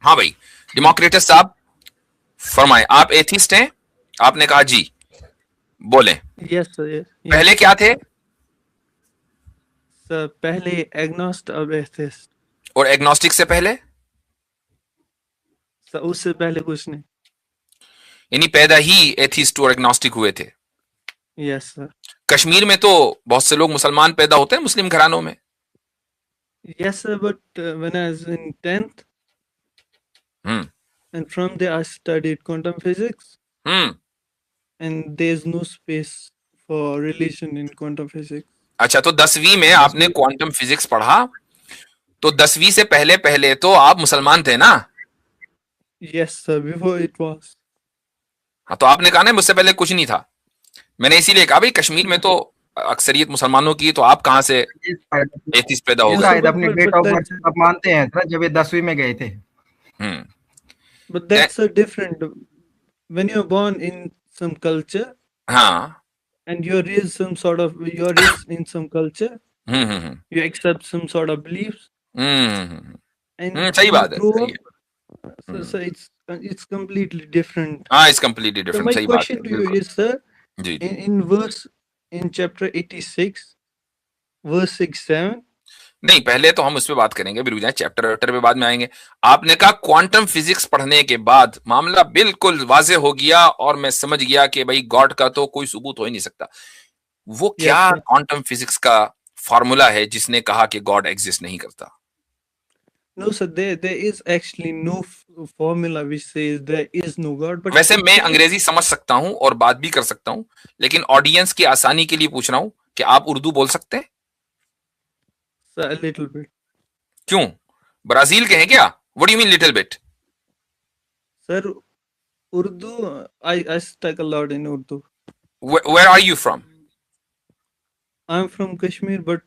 हाँ भाई, डेमोक्रेटस साहब फरमाए, आप एथिस्ट हैं? आपने कहा जी, बोले Yes, sir. Yes, पहले yes. क्या थे? Sir, पहले agnostic अब atheist. और एग्नोस्टिक से पहले? Sir, उससे पहले कुछ नहीं. यानी पैदा ही एथिस्ट और एग्नोस्टिक हुए थे। Yes, sir. कश्मीर में तो बहुत से लोग मुसलमान पैदा होते हैं मुस्लिम घरानों में। Yes, sir. But when I was in 10th, hmm and from there I studied quantum physics, hmm and there's no space for religion in quantum physics. अच्छा, तो 10वीं में आपने So, क्वांटम फिजिक्स पढ़ा, तो 10वीं से पहले पहले तो आप मुसलमान थे ना? yes, sir. Before it was. हाँ, तो आपने कहा ना मुझसे पहले कुछ नहीं था। मैंने इसीलिए कहा भाई कश्मीर में तो अक्सरियत मुसलमानों की, तो आप कहां से ये शायद एथिस्ट पैदा हो ये No, गए? no, शायद अपनी डेट but ऑफ बर्थ अब मानते हैं सर, जब ये 10वीं में गए थे। हम्म but that's a different. When you're born in some culture हाँ and you're raised in some culture, hmm hmm you accept some sort of beliefs, and सही you बात है, grow सही up. है। So it's completely different. हाँ, is completely So different, my सही बात है, question to you बिल्कुल। is, sir, ji ji. in chapter 86, verse 6, 7. नहीं, पहले तो हम उस पर बात करेंगे, भी रुक जाए, चैप्टर वेप्टर पे बाद में आएंगे। आपने कहा क्वांटम फिजिक्स पढ़ने के बाद मामला बिल्कुल वाजे हो गया और मैं समझ गया कि भाई गॉड का तो कोई सबूत हो ही नहीं सकता। वो Yes, क्या sir. क्वांटम फिजिक्स का फॉर्मूला है जिसने कहा कि गॉड एग्जिस्ट नहीं करता? No, sir, there is actually no formula which says there is no God, but वैसे it मैं says, अंग्रेजी समझ सकता हूं और बात भी कर सकता हूं, लेकिन ऑडियंस की आसानी के लिए पूछ रहा हूं कि आप उर्दू बोल सकते हैं? sir, a little bit. क्यों, ब्राजील के हैं क्या? What do you mean little bit? Sir, Urdu, I stuck a lot in Urdu. Where are you from? I'm from Kashmir, but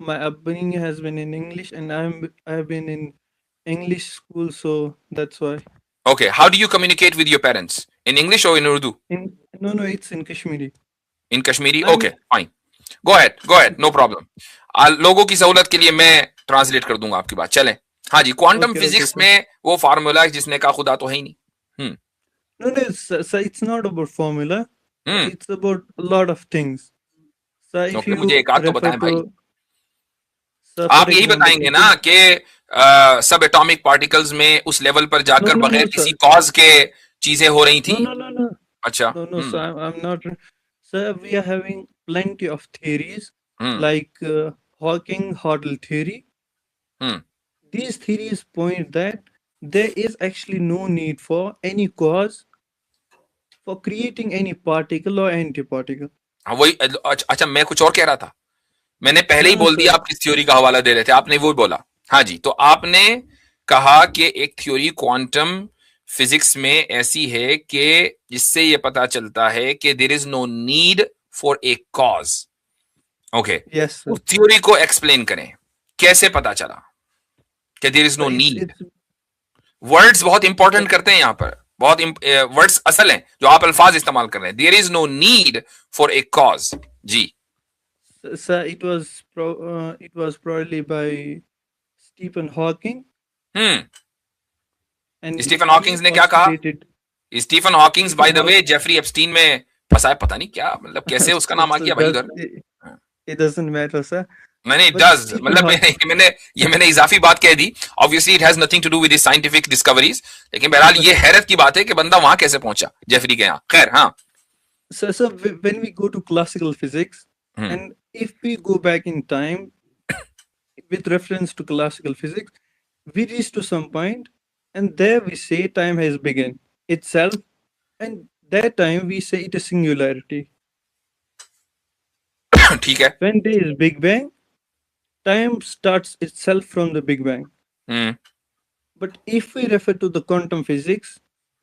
my upbringing has been in English, and I've been in English school, so that's why. Okay, how do you communicate with your parents? In English or in Urdu? No, it's in Kashmiri. In Kashmiri? I'm Okay, fine. Go ahead, no problem. लोगों की सहूलत के लिए मैं translate कर दूंगा आपकी बात, चलें। हाँ जी, क्वांटम okay, फिजिक्स sir. में वो फार्मूला है जिसने कहा खुदा तो है ही नहीं। No, sir, it's not about formula. Hmm It's about a lot of things. So if okay, मुझे you एक आध तो refer बताएं भाई। to, so for आप यही example, बताएंगे ना कि सब एटॉमिक पार्टिकल्स में उस लेवल पर जाकर no, बगैर किसी sir. कॉज के चीजें हो रही थी? No. अच्छा। No, sir, I'm not. Sir, we are having plenty of theories hmm like Hawking-Hodel theory. Hmm These theories point that there is actually no need for any cause for creating any particle or antiparticle. हाँ वही, अच्छा मैं कुछ और कह रहा था। मैंने पहले ही No, बोल दिया, sir. आप किस थ्योरी का हवाला दे रहे थे, आपने वो बोला। हाँ जी, तो आपने कहा कि एक थ्योरी क्वांटम फिजिक्स में ऐसी है कि जिससे ये पता चलता है कि there is no need for a cause. Okay, Yes, sir. उस थ्योरी को एक्सप्लेन करें, कैसे पता चला कि there is no So need? it's words बहुत इंपॉर्टेंट करते हैं यहां पर, बहुत वर्ड्स असल हैं जो आप अल्फाज इस्तेमाल कर रहे हैं। There is no need for a cause. जी। sir, it was probably by Stephen Hawking, and Stephen he Hawkings ने क्या कहा? postulated. Stephen Hawkings by Stephen the way Hawking. Jeffrey Epstein में फंसा है, पता नहीं क्या, मतलब कैसे उसका नाम आ So गया भाई उधर। it doesn't matter, sir. मैंने इट But डज, Stephen मतलब Hawking. मैंने इजाफी बात कह दी। Obviously it has nothing to do with scientific discoveries, लेकिन बहरहाल ये हैरत की बात है कि बंदा वहां कैसे पहुंचा जेफरी के यहाँ। खैर, हाँ। So when we go to classical physics, and if we go back in time with reference to classical physics, we reach to some point, and there we say time has begun itself, and that time we say it is singularity. ठीक है। When there is Big Bang, time starts itself from the Big Bang. Hmm But if we refer to the quantum physics,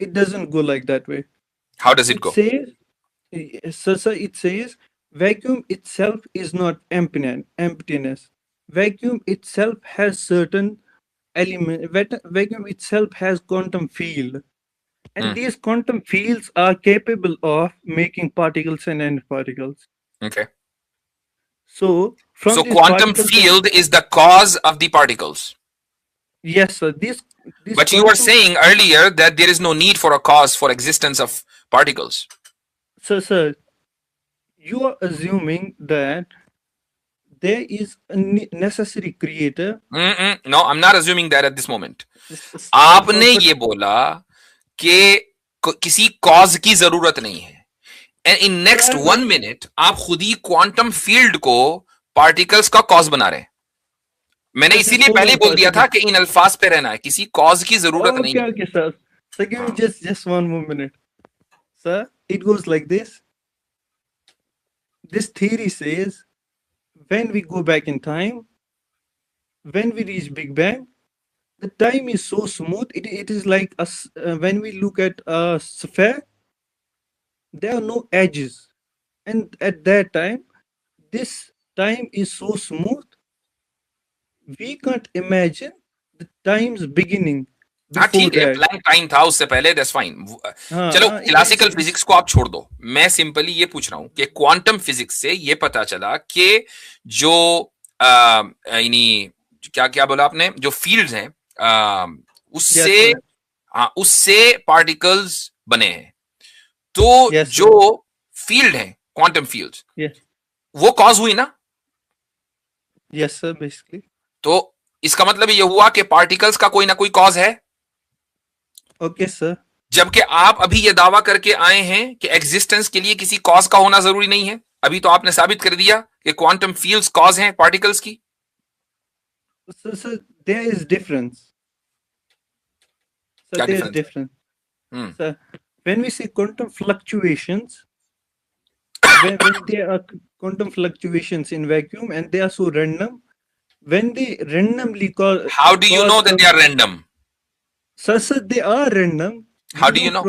it doesn't go like that way. How does it It go? says, it says, vacuum itself is not emptiness. Vacuum itself has certain element. Vacuum itself has quantum field, and these quantum fields are capable of making particles and antiparticles. Okay, So from so these quantum particles, field is the cause of the particles. yes, sir, these This But you were quantum, saying earlier that there is no need for a cause for existence of particles. sir, you are assuming that there is a necessary creator. No, I'm not assuming that at this moment. But आपने ये बोला कि किसी cause की जरूरत नहीं है, and in next 1 minute आप खुद ही क्वांटम फील्ड को पार्टिकल्स का कॉज बना रहे हैं. मैंने इसीलिए पहले बोल दिया था कि इन अल्फाज पे रहना है, किसी कॉज की जरूरत नहीं है. Okay, sir. So give me just one more minute. Sir, it goes like this. This theory says when we go back in time, when we reach Big Bang, the time is so smooth. It is like when we look at a sphere, there are no edges. And at that time, this time is so smooth, we can't imagine the time's beginning. हाँ before ठीक है, that. Blank time था उससे पहले, that's fine. हाँ, चलो हाँ, classical it's- physics को आप छोड़ दो, मैं सिंपली ये पूछ रहा हूं कि क्वांटम फिजिक्स से ये पता चला कि जो यानी क्या क्या बोला आपने, जो फील्ड्स हैं उससे Yes, sir. हाँ उससे पार्टिकल्स बने हैं. तो Yes, sir. जो फील्ड है क्वांटम फील्ड्स, Yes. वो कॉज हुई ना. Yes, sir, basically. तो इसका मतलब ये हुआ कि पार्टिकल्स का कोई ना कोई कॉज है. Okay, sir. जबकि आप अभी ये दावा करके आए हैं कि एग्जिस्टेंस के लिए किसी कॉज का होना जरूरी नहीं है. अभी तो आपने साबित कर दिया कि क्वांटम फील्ड्स कॉज हैं पार्टिकल्स की. So there is difference. So क्या there is difference? difference. Hmm. So when we see quantum fluctuations, when there are quantum fluctuations in vacuum and they are so random, when they randomly cause. How do you know that they are random? Sir, they are random. How do you know?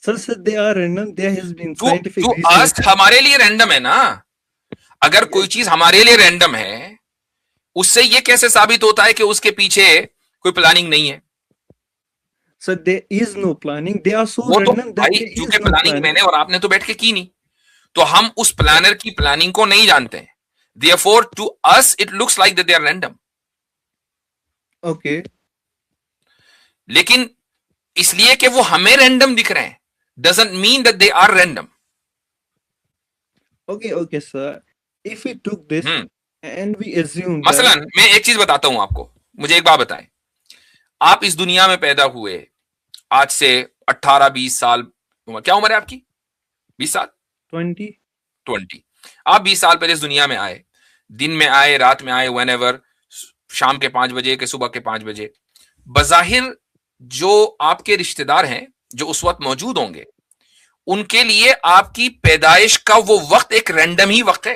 Sir, they are random. There has been To scientific us research. हमारे लिए random है ना. अगर कोई चीज हमारे लिए random है, उससे ये कैसे साबित होता है कि उसके पीछे कोई प्लानिंग नहीं है? So there is no planning. They are so वो तो random that भाई there is क्योंकि no प्लानिंग planning. मैंने और आपने तो बैठ के की नहीं, तो हम उस प्लानर की प्लानिंग को नहीं जानते हैं. Therefore, to us it looks like that they are random. Okay. लेकिन इसलिए कि वो हमें रैंडम दिख रहे हैं doesn't mean that they are random. Okay, sir. If we took this and we assume मसलन that, मैं एक चीज बताता हूं आपको. मुझे एक बात बताएं, आप इस दुनिया में पैदा हुए आज से 18-20 साल उम्र, क्या उम्र है आपकी? 20 साल? 20. आप 20 साल पहले इस दुनिया में आए, दिन में आए, रात में आए, whenever, शाम के 5 बजे के सुबह के 5 बजे. बजाहिर जो आपके रिश्तेदार हैं जो उस वक्त मौजूद होंगे, उनके लिए आपकी पैदाइश का वो वक्त एक रैंडम ही वक्त है.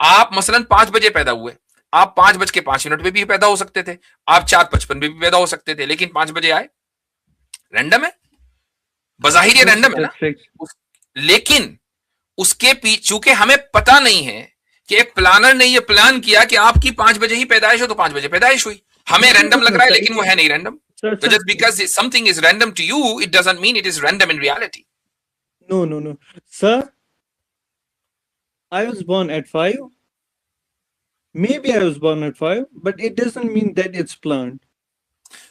आप मसलन 5 बजे पैदा हुए, आप 5:05 पे भी पैदा हो सकते थे, आप 4:55 पे भी पैदा हो सकते थे, लेकिन 5 बजे आए. रैंडम है, बजाहिर ये रैंडम है ना. लेकिन उसके पीछे चूंकि हमें पता नहीं है कि एक प्लानर ने ये प्लान किया कि आपकी 5 बजे ही पैदाइश हो, तो 5 बजे पैदाइश हुई. हमें रैंडम लग रहा है, लेकिन वो है नहीं random. Sir, So just because something is random to you, it doesn't mean it is random in reality. No. Sir, I was born at 5. Maybe I was born at 5, but it doesn't mean that it's planned.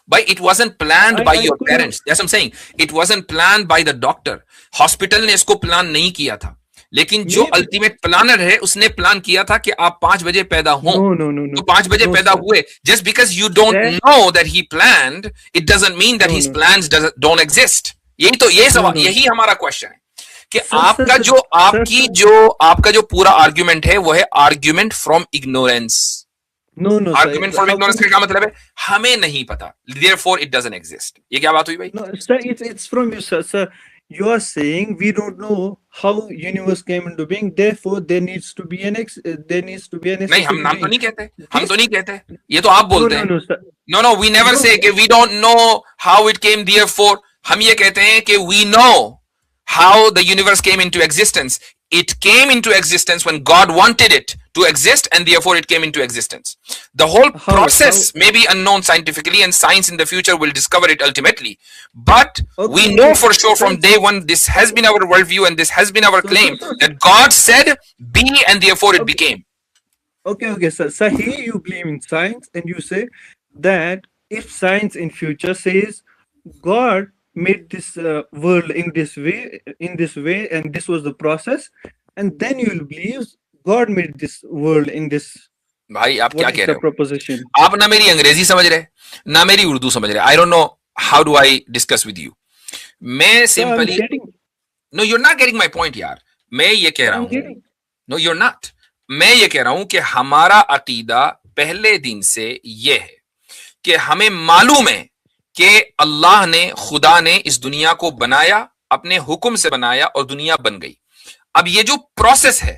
But it wasn't planned by I your couldn't- parents. That's what I'm saying. It wasn't planned by the doctor. Hospital ने इसको plan नहीं किया था, लेकिन जो Maybe. Ultimate planner है उसने plan किया था कि आप 5 बजे पैदा हो. No. तो 5 बजे No, पैदा sir. हुए. Just because you don't That- know that he planned, it doesn't mean that No, his no. plans don't exist. यही सवाल, no. यही हमारा क्वेश्चन है कि Sir, आपका sir, जो sir, आपकी sir. जो आपका जो पूरा आर्ग्यूमेंट है वो है argument from ignorance. No, sir. Argument from How ignorance का come- क्या मतलब है? हमें नहीं पता, therefore it doesn't exist. ये क्या बात हुई भाई? No, sir, it's from you, sir. Sir, you are saying we don't know how universe came into being. Therefore, there needs to be an नहीं, हम नाम तो नहीं कहते, हम तो This- नहीं कहते, ये तो आप बोलते हैं. No, sir. No, we never No. say कि we don't know how it came, therefore. हम ये कहते हैं कि we know how the universe came into existence. It came into existence when God wanted it to exist, and therefore it came into existence. The whole process may be unknown scientifically, and science in the future will discover it ultimately. But we know for sure from day one, this has been our worldview and this has been our claim, that God said be, and therefore it became. Okay, sir. So here you believe in science and you say that if science in future says God made this world in this way, and this was the process, and then you will believe God made this world in this. भाई आप क्या What कह is रहे the हो? proposition? आप ना मेरी अंग्रेजी समझ रहे ना मेरी उर्दू समझ रहे. I don't know how do I discuss with you. मैं So I'm simply getting. No you are not getting my point यार. मैं ये कह रहा I'm हूं, getting. No you are not. मैं ये कह रहा हूं कि हमारा अकीदा पहले दिन से ये है कि हमें मालूम है कि अल्लाह ने, खुदा ने इस दुनिया को बनाया, अपने हुक्म से बनाया और दुनिया बन गई. अब ये जो प्रोसेस है,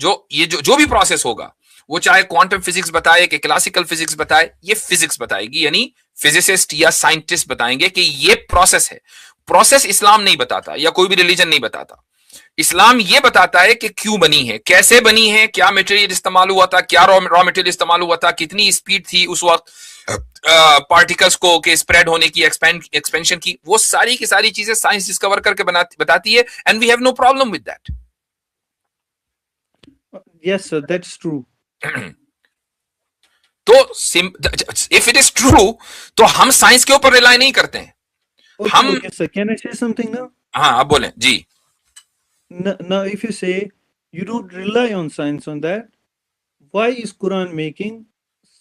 जो भी प्रोसेस होगा, वो चाहे क्वांटम फिजिक्स बताए कि क्लासिकल फिजिक्स बताए, ये फिजिक्स बताएगी, यानी फिजिसिस्ट या साइंटिस्ट बताएंगे कि ये प्रोसेस है. प्रोसेस इस्लाम नहीं बताता या कोई भी रिलीजन नहीं बताता. इस्लाम ये बताता है कि क्यों बनी है, कैसे बनी है, क्या मटेरियल इस्तेमाल हुआ था, क्या रॉ मटेरियल इस्तेमाल हुआ था, कितनी स्पीड थी उस वक्त पार्टिकल्स को के स्प्रेड होने की, एक्सपेंशन की. वो सारी की सारी चीजें साइंस डिस्कवर करके बताती है, and we have no problem with that. Yes, sir, that's true. तो इफ इट इज ट्रू तो हम साइंस के ऊपर रिलाई नहीं करते हैं. Okay, हम okay, sir. Can I say something now? हाँ, आप बोलें जी. Now, if you say you don't rely on science on that, why is Quran making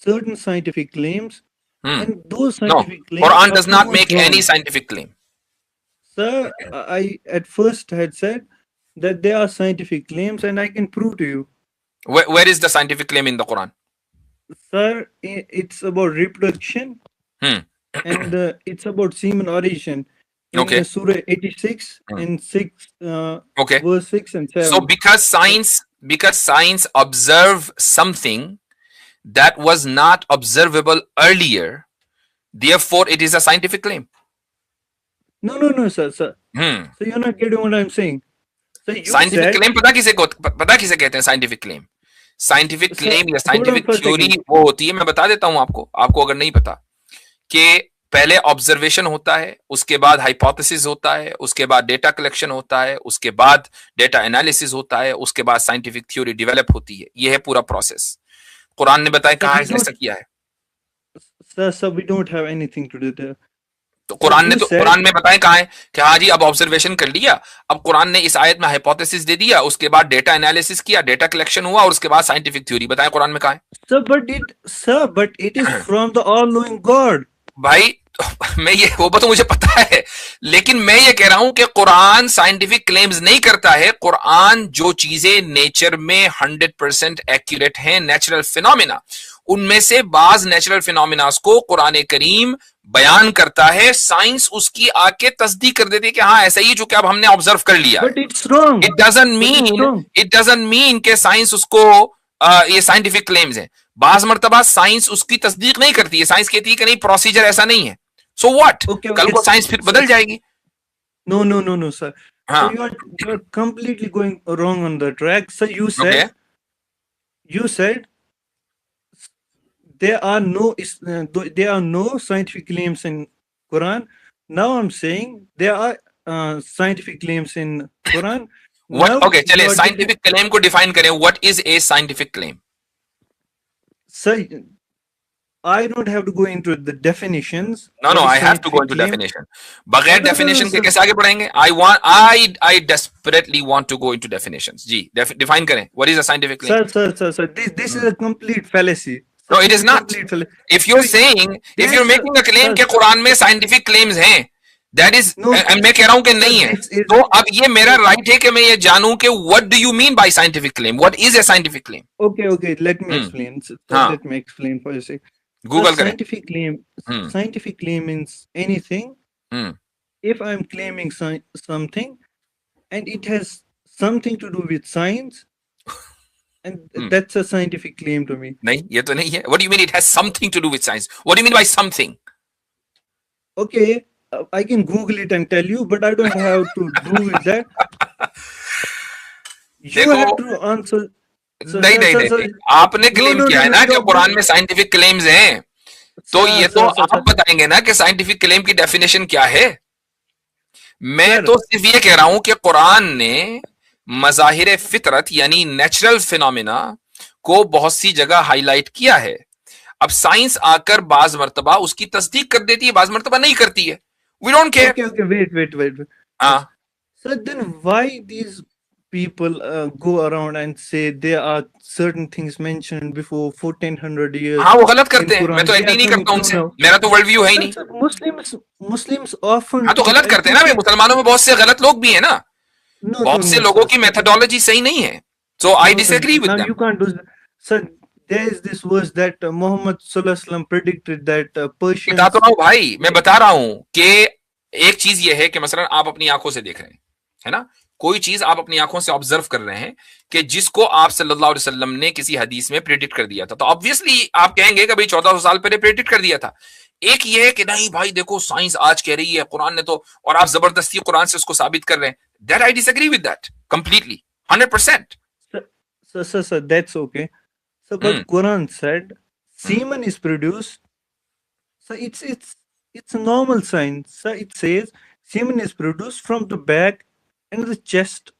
certain scientific claims, and those No, scientific claims Quran are does not proven make wrong? any scientific claim. Sir, I at first had said that there are scientific claims, and I can prove to you. Where is the scientific claim in the Quran? Sir, it's about reproduction, and it's about semen origin. In Okay. Surah 86 in 6 Okay. verse 6 and 7. So because science observed something that was not observable earlier, therefore it is a scientific claim. No, sir. So you're not getting what I'm saying. So you Scientific said, claim पता किसे कहते हैं? Scientific claim. Scientific Sir, claim या hold on scientific for a theory second. वो होती है, मैं बता देता हूं आपको अगर नहीं पता, कि पहले ऑब्जर्वेशन होता है, उसके बाद हाइपोथेसिस होता है, उसके बाद डेटा कलेक्शन होता है, उसके बाद डेटा एनालिसिस होता है, उसके बाद साइंटिफिक थ्योरी डेवलप होती है. यह है पूरा प्रोसेस. कुरान ने बताया कहां ऐसा किया है. Sir, we don't have anything to do there. तो कुरान ने you तो said- कुरान में बताएं कहां है कि हाँ जी अब ऑब्जर्वेशन कर लिया, अब कुरान ने इस आयत में हाइपोथेसिस दे दिया, उसके बाद डेटा एनालिसिस किया, डेटा कलेक्शन हुआ और उसके बाद साइंटिफिक थ्योरी. बताएं कुरान में कहां है. Sir, but it is from the all-knowing God. भाई मैं ये वो तो मुझे पता है, लेकिन मैं ये कह रहा हूं कि कुरान साइंटिफिक क्लेम्स नहीं करता है. कुरान जो चीजें नेचर में 100% एक्यूरेट हैं, नेचुरल फिनोमिना, उनमें से बाज नेचुरल फिनोमिनास को कुरान करीम बयान करता है. साइंस उसकी आके तस्दीक कर देती है कि हाँ ऐसा ही जो कि अब हमने ऑब्जर्व कर लिया. But it's wrong. It doesn't mean कि साइंस उसको ये साइंटिफिक क्लेम्स हैं. बाज मर्तबा साइंस उसकी तस्दीक नहीं करती है. साइंस कहती है कि नहीं, प्रोसीजर ऐसा नहीं है. सो व्हाट, Okay, कल को साइंस फिर बदल जाएगी. No, sir. हाँ. So you're completely going wrong on the track. So you said, Okay. you said there are no scientific claims in Quran. Now I'm saying there are scientific claims in Quran. What? Now Okay, चलिए you are scientific claim को define करें. What is a scientific claim? Sir, I don't have to go into the definitions. No, What is I have to go into scientific claim. definition. बगैर No, definition के sir. कैसे आगे बढ़ेंगे? I desperately want to go into definitions. Ji, define करें. What is a scientific claim? Sir, this is a complete fallacy. No, it is not. Complete fallacy. If you're saying, if Yes, you're sir. making a claim Sir, कि कुरान में scientific claims हैं, that is, No, मैं कह रहा हूं कि नहीं है. this is- तो अब ये मेरा right है कि मैं ये जानूं कि what do you mean by scientific claim? What is a scientific claim? Okay, let me explain. So हाँ. let me explain for you. Sake. Google करें. Scientific claim means anything. Hmm. If I'm claiming something and it has something to do with science, and that's a scientific claim to me. नहीं, ये तो नहीं है. What do you mean it has something to do with science? What do you mean by something? Okay, I can Google it and tell you, but I don't have to do with that. You देखो, have to answer. So, नहीं. आपने claim किया है ना कि कुरान में scientific claims हैं, तो ये तो आप बताएंगे ना कि साइंटिफिक क्लेम की डेफिनेशन क्या है. मैं तो सिर्फ ये कह रहा हूं कि कुरान ने मज़ाहिर फितरत यानी नेचुरल फिनोमिना को बहुत सी जगह हाईलाइट किया है. अब साइंस आकर बाज मर्तबा उसकी तस्दीक कर देती है, बाज मर्तबा नहीं करती है, we don't care. Okay, wait. हाँ So then why these people go around and say there are certain things mentioned before 1400 years हाँ, वो गलत in करते हैं, मैं Quran? तो They एग्री are नहीं coming करता true उनसे, now. मेरा तो वर्ल्ड व्यू है ही नहीं। Sir, Muslims often हाँ तो think, गलत I करते हैं ना think भाई, मुसलमानों में बहुत से गलत लोग भी हैं ना, no, बहुत से लोगों की मेथोडोलॉजी सही नहीं है, so I disagree with now them. you can't do that. Sir, there is this verse that Muhammad Sallallahu Alaihi Wasallam predicted that Persians. बता तो रहा हूँ भाई, मैं बता रहा हूँ कि एक चीज ये है कि मसलन आप अपनी आंखों से देख रहे हैं, है ना, कोई चीज आप अपनी आंखों से ऑब्जर्व कर रहे हैं कि जिसको आप सल्लल्लाहु अलैहि वसल्लम ने किसी हदीस में प्रेडिक्ट कर दिया था, तो ऑब्वियसली आप कहेंगे कि भाई 1400 साल पहले प्रेडिक्ट कर दिया था। एक ये है कि नहीं भाई देखो साइंस आज कह रही है, कुरान ने तो, और आप जबरदस्ती कुरान से उसको साबित कर रहे हैं, that I disagree with that completely 100%। Sir, that's okay. So, but Quran said semen is produced. So it's a normal sign. So it says semen is produced from the back and the chest.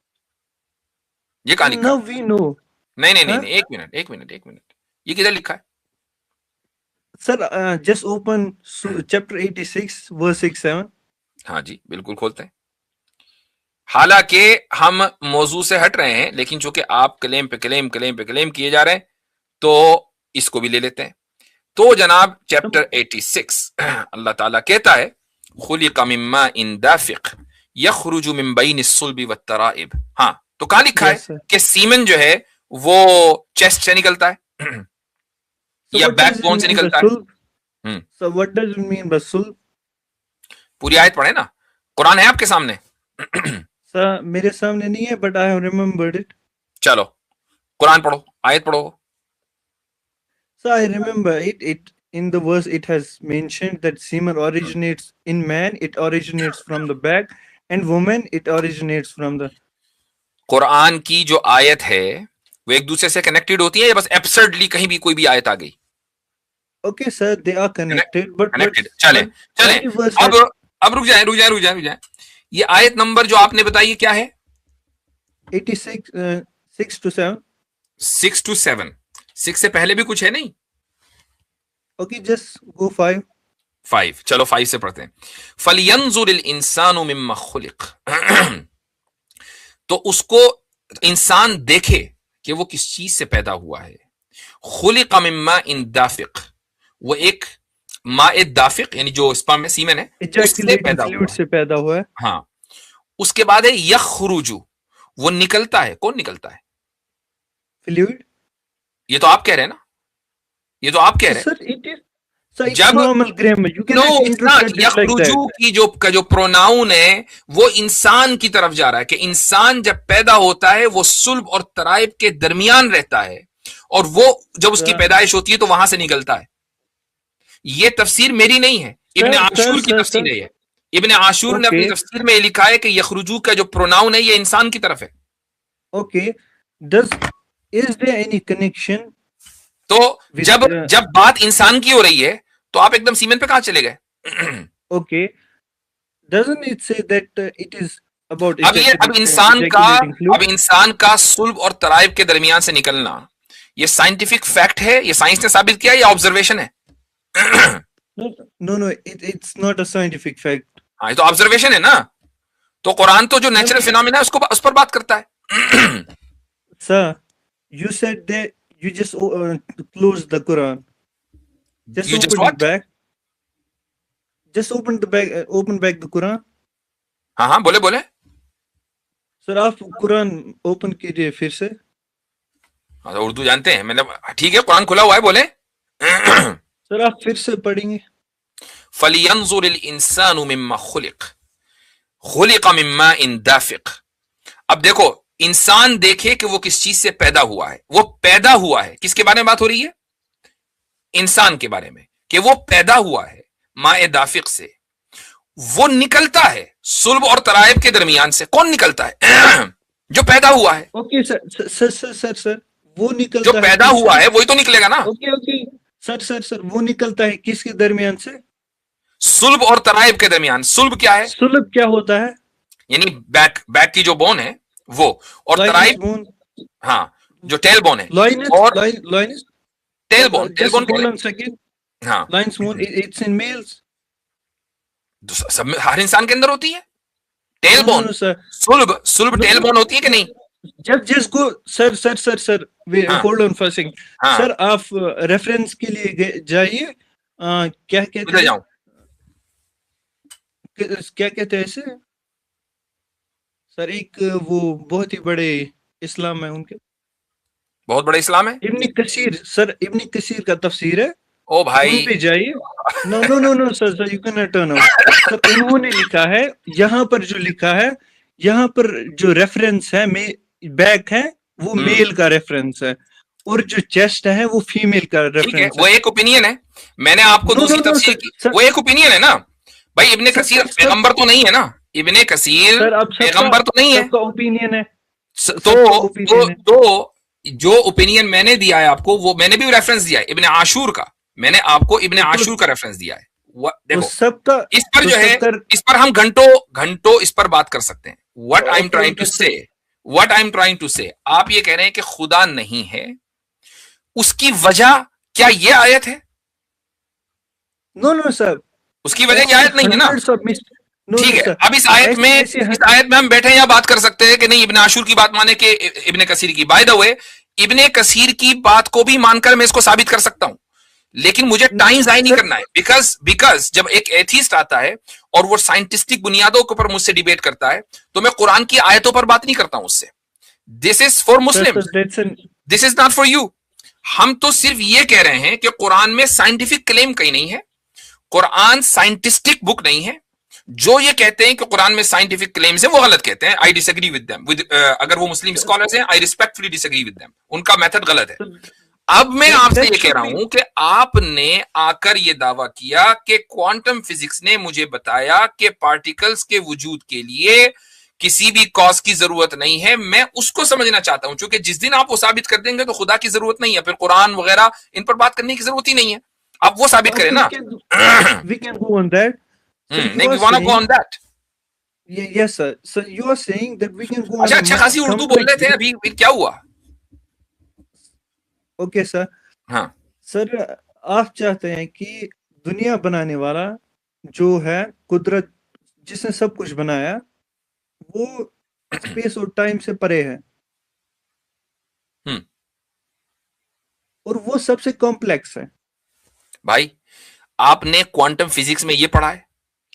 ये कहाँ लिखा? Now we know. नहीं, एक minute, ये किधर लिखा है? Sir, just open chapter 86 verse 6-7. हाँ जी, बिल्कुल खोलते हैं। हालांकि हम मौजू से हट रहे हैं, लेकिन चूंकि आप क्लेम पे क्लेम किए जा रहे हैं, तो इसको भी ले लेते हैं। तो जनाब चैप्टर 86 अल्लाह ताला कहता है खुलिक़ मिम्मा इन दाफिक़ यख़रुजु मिन बैनि सुल्बि वत्तराइब। हाँ, तो कहाँ लिखा है कि सीमेन जो है वो चेस्ट से निकलता है या बैकबोन से निकलता है। So what does it mean by sulb? पूरी आयत पढ़े ना, कुरान है आपके सामने? सर मेरे सामने नहीं है, but I have remembered it. चलो कुरान पढ़ो, आयत पढ़ो। So I remember it in the verse it has mentioned that semen originates in man, it originates from the back, and woman it originates from the. Quran की जो आयत है वो एक दूसरे से कनेक्टेड होती है या बस एब्सर्डली कहीं भी कोई भी आयत आ गई? Okay sir, they are connected, but चले अब रुक जाए। ये आयत नंबर जो आपने बताई है क्या है? 86 6 to 7. 6 to 7, 6 से पहले भी कुछ है नहीं? Okay, just go 5. चलो 5 से पढ़ते हैं। फलियंजुरिल इंसानु मिम्मा खुलिक, तो उसको इंसान देखे कि वो किस चीज से पैदा हुआ है। खुलिक मिम्मा इन दाफिक, वो एक माए दाफिक यानी जो स्पर्म में सीमेन है उससे पैदा हुआ है। हाँ, उसके बाद है यखरुजु, वो निकलता है। कौन निकलता है? फ्लूइड। ये तो आप कह रहे हैं ना, ये तो आप कह रहे हैं। जब यखरुजु की जो प्रोनाउन है वो इंसान की तरफ जा रहा है कि इंसान जब पैदा होता है वो सुल्ब और तराइब के दरमियान रहता है, और वो जब उसकी पैदाइश होती है तो वहां से निकलता है। ये तफसीर मेरी नहीं है, इब्ने आशूर की तफसीर है। इब्ने आशूर ने अपनी तफसीर में लिखा है कि यखरुजु का जो प्रोनाउन है ये इंसान की तरफ है। Okay, is there any connection? तो जब बात इंसान की हो रही है तो आप एकदम सीमेन पे कहां चले गए? Okay, doesn't it say that it is about अब इंसान का सुल्ब और तराइब के दरमियान से निकलना ये साइंटिफिक फैक्ट है, ये साइंस ने साबित किया या ऑब्जर्वेशन है? No, it's not a scientific fact. हाँ, ये तो ऑब्जर्वेशन है ना। तो कुरान तो जो नेचुरल फिनोमेना है उसको उस पर बात करता है। Sir, you said that you just closed the Quran. Just open it back. Just open back the Quran. हाँ, बोले। सर आप कुरान ओपन कीजिए फिर से। हाँ, तो उर्दू जानते हैं, मतलब ठीक है, कुरान खुला हुआ है, बोले। सर आप फिर से पढ़ेंगे। फलियंजुरिल इंसानु मिम्मा खुलिक मिम्मा इन दाफिक। अब देखो, इंसान देखे कि वो किस चीज से पैदा हुआ है। वो पैदा हुआ है, किसके बारे में बात हो रही है? इंसान के बारे में, कि वो पैदा हुआ है माए दाफिक से। वो निकलता है सुल्ब और तराइब के दरमियान से। कौन निकलता है? जो पैदा हुआ है। ओके सर, वो निकलता जो पैदा हुआ है वही तो निकलेगा ना। ओके सर, वो निकलता है किसके दरमियान से? सुल्ब और तराइब के दरमियान। सुल्ब क्या है? सुल्ब क्या होता है? यानी बैक की जो बोन है वो, और तराइब, हाँ, जो टेल बोन है। और tailbone, Just tailbone hold on a second. हाँ, Lion's mane, it's in males. सब में, हर इंसान के अंदर होती है No, no, tailbone. no, sir. सुल्ब, सुल्ब No, tailbone होती है कि नहीं? just go, sir. Wait, हाँ, hold on for a second. हाँ, Sir, आप रेफरेंस के लिए जाइए. क्या कहते किधर हैं? जाऊं? क्या कहते हैं इसे? सर एक वो बहुत ही बड़े इस्लाम है उनके. बहुत बड़ा इस्लाम है। इब्न कसीर, सर इब्न कसीर का तफसीर है. ओ भाई, उन पे जाइए. No sir, you can not turn out. Sir उन्होंने लिखा है, यहाँ पर जो लिखा है, यहाँ पर जो रेफरेंस है बैक है वो मेल का रेफरेंस है, और जो चेस्ट है वो फीमेल का ठीक है, रेफरेंस वो है. एक ओपिनियन है। मैंने आपको नो दूसरी नो नो तफसीर सर, की, वो एक ओपिनियन है ना भाई। इब्ने कसीर पैगंबर तो नहीं है ना, इब्ने कसीर सर अब पैगंबर तो नहीं है। सबका ओपिनियन है. तो जो ओपिनियन मैंने दिया है आपको, वो मैंने भी रेफरेंस दिया है इब्ने आशूर का। मैंने आपको इब्ने आशूर का रेफरेंस दिया है। देखो सबका इस पर जो है, इस पर हम घंटों इस पर बात कर सकते हैं। What I am trying to say, आप ये कह रहे हैं कि खुदा नहीं है, उसकी वजह क्या ये आयत है? नो सर, उसकी वजह ये आयत नहीं है ना। ठीक है, अब इस आयत में हम बैठे या बात कर सकते हैं कि नहीं इब्ने आशूर की बात माने कि इब्ने कसीर की। बाय द वे, इब्ने कसीर की बात को भी मानकर मैं इसको साबित कर सकता हूं, लेकिन मुझे टाइम जाया नहीं करना है। बिकॉज जब एक एथीस्ट आता है और वो साइंटिस्टिक बुनियादों के ऊपर मुझसे डिबेट करता है, तो मैं कुरान की आयतों पर बात नहीं करता हूं उससे। This is for Muslim, this is not for you. हम तो सिर्फ ये कह रहे हैं कि कुरान में साइंटिफिक क्लेम कहीं नहीं है, कुरान साइंटिस्टिक बुक नहीं है। जो ये कहते हैं कि कुरान में साइंटिफिक क्लेम्स है, वो गलत कहते हैं। आई डिसएग्री विद देम। अगर वो मुस्लिम स्कॉलर्स हैं, I respectfully disagree with them, उनका मेथड गलत है। अब मैं आपसे ये कह रहा हूं कि आपने आकर ये दावा किया कि क्वांटम फिजिक्स ने मुझे बताया कि पार्टिकल्स के वजूद के लिए किसी भी कॉज की जरूरत नहीं है। मैं उसको समझना चाहता हूं, क्योंकि जिस दिन आप वो साबित कर देंगे तो खुदा की जरूरत नहीं है, फिर कुरान वगैरह इन पर बात करने की जरूरत ही नहीं है। आप वो साबित करें ना। We can go on that. नहीं, we wanna go on that. Yes sir. So you are saying that we can go on. अच्छा खासी उर्दू बोल रहे थे अभी, क्या हुआ? Okay sir. हाँ सर, आप चाहते हैं कि दुनिया बनाने वाला जो है, कुदरत जिसने सब कुछ बनाया, वो स्पेस और टाइम से परे है, और वो सबसे कॉम्प्लेक्स है। भाई, आपने क्वांटम फिजिक्स में ये पढ़ा है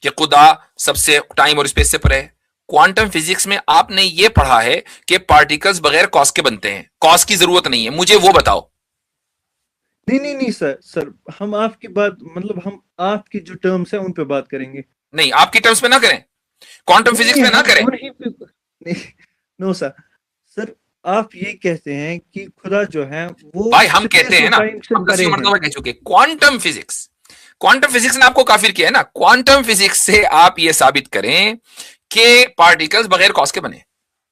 कि खुदा सबसे टाइम और स्पेस से परे है? क्वांटम फिजिक्स में आपने ये पढ़ा है कि पार्टिकल्स बगैर कॉस के बनते हैं, कॉस की जरूरत नहीं है? मुझे वो बताओ। नहीं सर, हम आपकी बात, मतलब हम आपकी जो टर्म्स है उन पे बात करेंगे। नहीं, आपकी टर्म्स पे ना करें, क्वांटम फिजिक्स में ना करें। नो सर, आप ये कहते हैं कि खुदा जो है वो, भाई हम कहते हैं ना, हम 10 मरतबा कह चुके, क्वांटम फिजिक्स ने आपको काफिर किया है ना। क्वांटम फिजिक्स से आप ये साबित करें कि पार्टिकल्स बगैर कॉस के बने।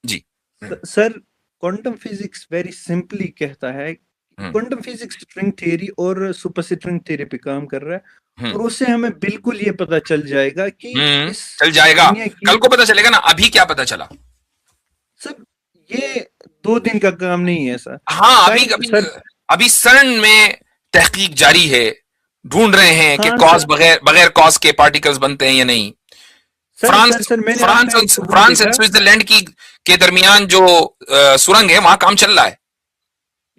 जी sir, quantum physics very simply कहता है, क्वांटम फिजिक्स स्ट्रिंग थ्योरी और सुपर स्ट्रिंग थ्योरी पे काम कर रहा है, और उससे हमें बिल्कुल ये पता चल जाएगा कि चल जाएगा, कल को पता चलेगा ना। अभी क्या पता चला सर? ये 2 दिन का काम नहीं है सर। हाँ, अभी सर्न में तहकीक जारी है, ढूंढ रहे हैं कि कॉस बगैर कॉस के पार्टिकल्स बनते हैं या नहीं। फ्रांस एंड स्विट्जरलैंड के दरमियान जो सुरंग है, वहां काम चल रहा है।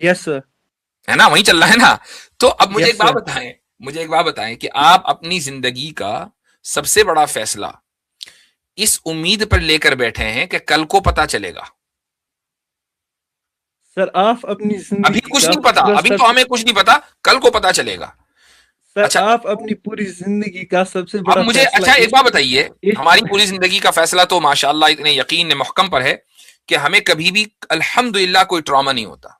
यस सर, है ना, वहीं चल रहा है ना। तो अब मुझे एक बात बताएं कि आप अपनी जिंदगी का सबसे बड़ा फैसला इस उम्मीद पर लेकर बैठे हैं कि कल को पता चलेगा। सर, आप अपनी जिंदगी अभी कुछ नहीं पता, अभी तो हमें कुछ नहीं पता, कल को पता चलेगा। सर, अच्छा, आप अपनी पूरी जिंदगी का सबसे बड़ा अब मुझे अच्छा एक बात बताइए, हमारी पूरी जिंदगी का फैसला तो माशाअल्लाह इतने यकीन ने मुहकम पर है कि हमें कभी भी अल्हम्दुलिल्लाह कोई ट्रॉमा नहीं होता।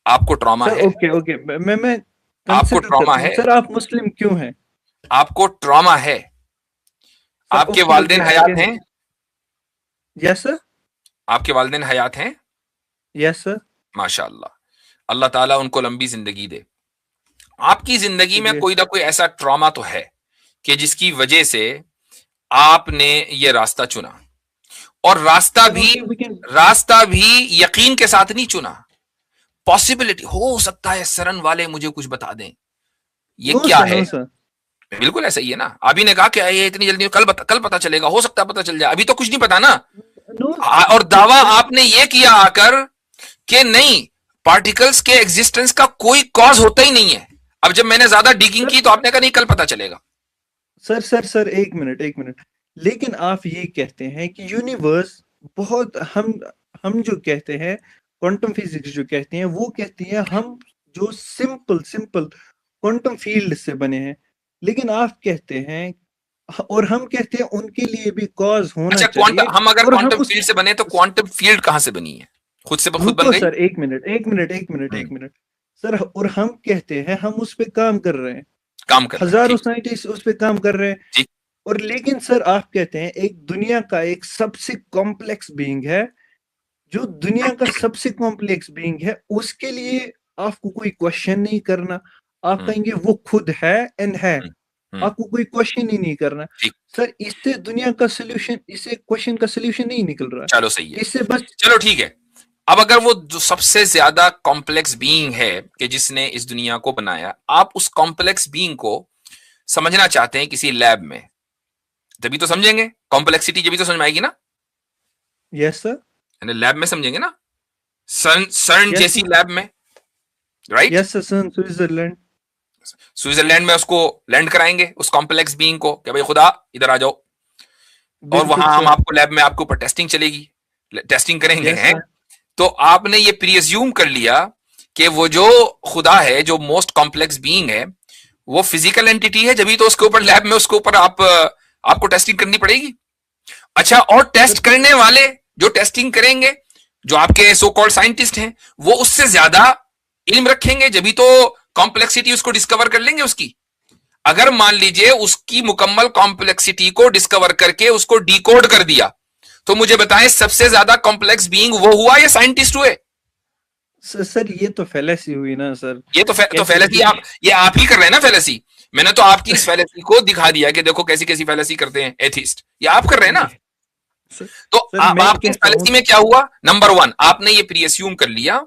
आपको ट्रॉमा है? ओके, मैं आपको ट्रॉमा है? सर, आप मुस्लिम क्यों हैं? आपको ट्रॉमा है? आपके वालिदैन हयात हैं? Yes sir. आपके वालिदैन हयात हैं? Yes sir. माशाअल्लाह, अल्लाह ताला उनको लंबी जिंदगी दे। आपकी जिंदगी में कोई ना कोई ऐसा ट्रॉमा तो है कि जिसकी वजह से आपने ये रास्ता चुना, और रास्ता भी यकीन के साथ नहीं चुना। पॉसिबिलिटी, हो सकता है सरन वाले मुझे कुछ बता दें, ये नो क्या सर, है? No sir. बिल्कुल ऐसा ही है ना। अभी ने कहा कि ये इतनी जल्दी, कल पता चलेगा, हो सकता है पता चल जाए, अभी तो कुछ नहीं पता ना। नो और दावा आपने ये किया आकर कि नहीं, पार्टिकल्स के एग्जिस्टेंस का कोई कॉज होता ही नहीं है। अब जब मैंने ज्यादा डिगिंग की तो आपने कहा नहीं कल पता चलेगा। सर, एक मिनट। लेकिन आप ये कहते हैं कि यूनिवर्स बहुत, हम जो कहते हैं क्वांटम फिजिक्स जो कहते हैं, वो कहती है हम जो सिंपल क्वांटम फील्ड से बने हैं, लेकिन आप कहते हैं और हम कहते हैं उनके लिए भी कॉज होना अच्छा, चाहिए। हम अगर और हम क्वांटम उस फील्ड से बने तो क्वांटम फील्ड कहां से बनी है? खुद से खुद बन रुको गई? सर, एक मिनट सर, और हम कहते हैं हम उस पे काम कर रहे हैं, काम कर रहे हैं, हजारों ठीक, साइंटिस्ट उस पे काम कर रहे हैं। ठीक। और लेकिन सर आप कहते हैं एक दुनिया का एक सबसे कॉम्प्लेक्स बीइंग है, जो दुनिया का सबसे कॉम्प्लेक्स बीइंग है, उसके लिए आपको कोई क्वेश्चन नहीं करना। आप कहेंगे वो खुद है एंड है, आपको कोई क्वेश्चन ही नहीं करना। ठीक। सर इससे दुनिया का सोल्यूशन, इससे क्वेश्चन का सोल्यूशन नहीं निकल रहा। चलो सही है, इससे बस, चलो ठीक है। अब अगर वो जो सबसे ज्यादा कॉम्प्लेक्स बीइंग है कि जिसने इस दुनिया को बनाया, आप उस कॉम्प्लेक्स बीइंग को समझना चाहते हैं किसी लैब में, तभी तो समझेंगे कॉम्प्लेक्सिटी, जब भी तो समझ में आएगी ना। यस सर, लैब में समझेंगे ना, सर्न Yes, जैसी लैब में, right? Yes sir, Switzerland. Switzerland में उसको लैंड कराएंगे उस कॉम्प्लेक्स बीइंग को कि भाई खुदा इधर आ जाओ, और बिल्कुल वहां हम सर। आपको लैब में आपके ऊपर टेस्टिंग चलेगी, टेस्टिंग करेंगे, यस हैं? सर, तो आपने ये प्रीअज्यूम कर लिया कि वो जो खुदा है, जो मोस्ट कॉम्प्लेक्स बीइंग है, वो फिजिकल एंटिटी है, जब भी तो उसके ऊपर लैब में उसके ऊपर आपको टेस्टिंग करनी पड़ेगी। अच्छा, और टेस्ट करने वाले जो टेस्टिंग करेंगे, जो आपके सो कॉल्ड साइंटिस्ट हैं, वो उससे ज्यादा इल्म रखेंगे, जब भी तो कॉम्प्लेक्सिटी उसको डिस्कवर कर लेंगे उसकी। अगर मान लीजिए उसकी मुकम्मल कॉम्प्लेक्सिटी को डिस्कवर करके उसको डिकोड कर दिया, तो मुझे बताएं सबसे ज्यादा कॉम्प्लेक्स बीइंग वो हुआ या साइंटिस्ट हुए? सर ये तो फेलेसी हुई ना सर। ये तो फेलेसी आप ही कर रहे हैं ना फेलेसी। मैंने तो आपकी इस फेलेसी को दिखा दिया कि देखो कैसी कैसी फेलेसी करते हैं एथिस्ट, ये आप कर रहे हैं ना। तो आपकी फेलेसी में क्या हुआ? नंबर 1, आपने ये प्रीअस्यूम कर लिया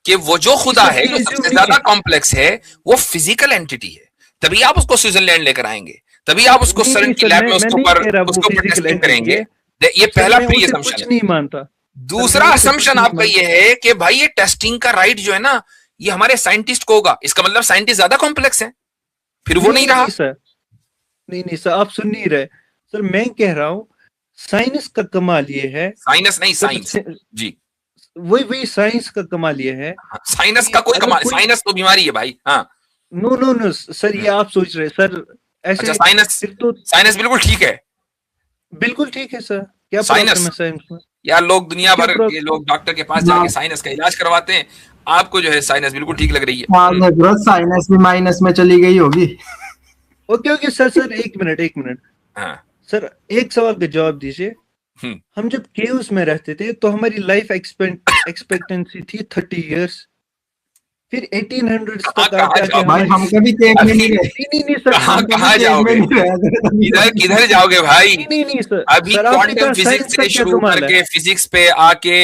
कि वो जो खुदा है, जो सबसे ज्यादा कॉम्प्लेक्स है, वो फिजिकल एंटिटी है, तभी आप उसको स्विट्जरलैंड लेकर आएंगे, तभी आप उसको सर्न की लैब में उसके ऊपर टेस्टिंग करेंगे। ये पहला प्री असम्पशन है। नहीं मानता। दूसरा असम्पशन आपका ये है कि भाई ये टेस्टिंग का राइट जो है ना, ये हमारे साइंटिस्ट को होगा, इसका मतलब साइंटिस्ट ज्यादा कॉम्प्लेक्स है, फिर वो नहीं रहा। सर नहीं सर, आप सुन नहीं रहे सर, मैं कह रहा हूं साइंस का कमाल ये है, साइंस नहीं, साइंस जी, वही साइंस का कमाल ये है। साइंस का कोई कमाल, साइंस तो बीमारी है भाई। हाँ, नो सर, ये आप सोच रहे सर ऐसे। अच्छा, साइंस बिल्कुल ठीक है, बिल्कुल ठीक है सर। क्या साइंस में यार, लोग दुनिया भर के लोग डॉक्टर के पास जाके साइनस का इलाज करवाते हैं, आपको जो है साइनस बिल्कुल ठीक लग रही है। साइनस भी माइनस में चली गई होगी। ओके सर, एक मिनट। हाँ सर एक सवाल का जवाब दीजिए। हम जब केव्स में रहते थे तो हमारी लाइफ एक्सपेक्टेंसी थी 30 इयर्स, फिर 1800 तक आके भाई हम कभी केव में नहीं रहे। नहीं सर, कहाँ जाओगे, किधर जाओगे भाई? नहीं सर, अभी क्वांटम फिजिक्स से शुरू करके फिजिक्स पे आके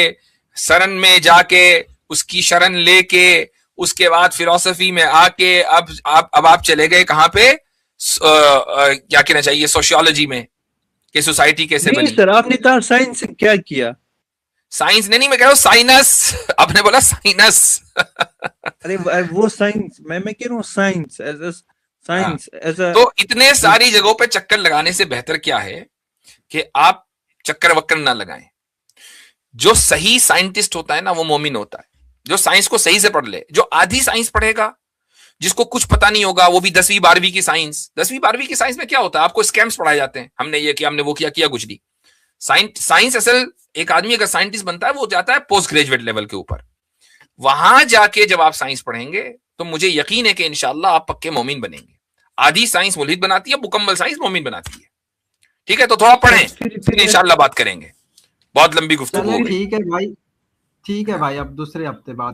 सरन में जाके उसकी शरण लेके, उसके बाद फिलोसफी में आके अब आप चले गए कहाँ पे, क्या कहना चाहिए, सोशियोलॉजी में, कि सोसाइटी कैसे बनी। सर आपने कहा साइंस क्या किया? साइंस नहीं, मैं कह रहा हूँ साइनस, आपने बोला साइनस। अरे वो साइंस, मैं कह रहा हूँ साइंस एज अ। तो इतने सारी जगहों पे चक्कर लगाने से बेहतर क्या है कि आप चक्कर वक्कर ना लगाएं। जो सही साइंटिस्ट होता है ना, वो मोमिन होता है, जो साइंस को सही से पढ़ ले। जो आधी साइंस पढ़ेगा, जिसको कुछ पता नहीं होगा, वो भी 10वीं 12वीं की साइंस। 10वीं 12वीं की साइंस में क्या होता है? आपको स्कैम्स पढ़ाए जाते हैं, हमने ये किया, हमने वो किया कुछ नहीं। साइंस असल, एक आदमी अगर साइंटिस्ट बनता है वो जाता है पोस्ट ग्रेजुएट लेवल के ऊपर। वहां जाके जब आप साइंस पढ़ेंगे तो मुझे यकीन है कि इंशाल्लाह आप पक्के मोमिन बनेंगे। आधी साइंस मुल्हिद बनाती है, मुकम्मल साइंस मोमिन बनाती है। ठीक है, तो थोड़ा पढ़ें, फिर इंशाल्लाह बात करेंगे। बहुत लंबी गुफ्तगू हो गई। ठीक है भाई, अब दूसरे हफ्ते बात